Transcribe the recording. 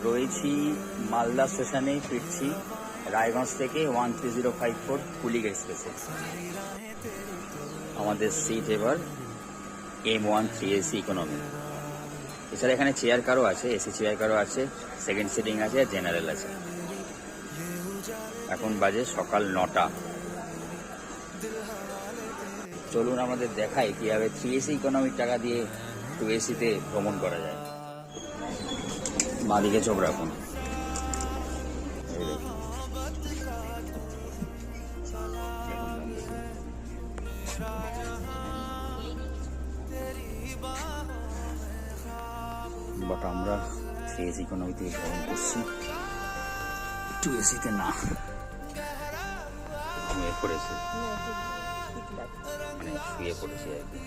রয়েছি মালদা স্টেশনে, ফিরছি রায়গঞ্জ থেকে 13054 কুলিক এক্সপ্রেসে। আমাদের সিট এবার M1 3AC ইকোনমি। এছাড়া এখানে চেয়ার কারও আছে, এসি চেয়ার কারও আছে, সেকেন্ড সিটিং আছে, আর জেনারেল আছে। এখন বাজে সকাল 9টা। চলুন আমাদের দেখাই কীভাবে 3AC ইকোনমির টাকা দিয়ে 2ACতে ভ্রমণ করা যায়। বাঁদিকে চোখ রাখুন। বাট আমরা 3AC ইকোনমিতে ভ্রমণ করছি, 2ACতে না। ঘুমিয়ে পড়েছি, মানে শুয়ে পড়েছি আর কি।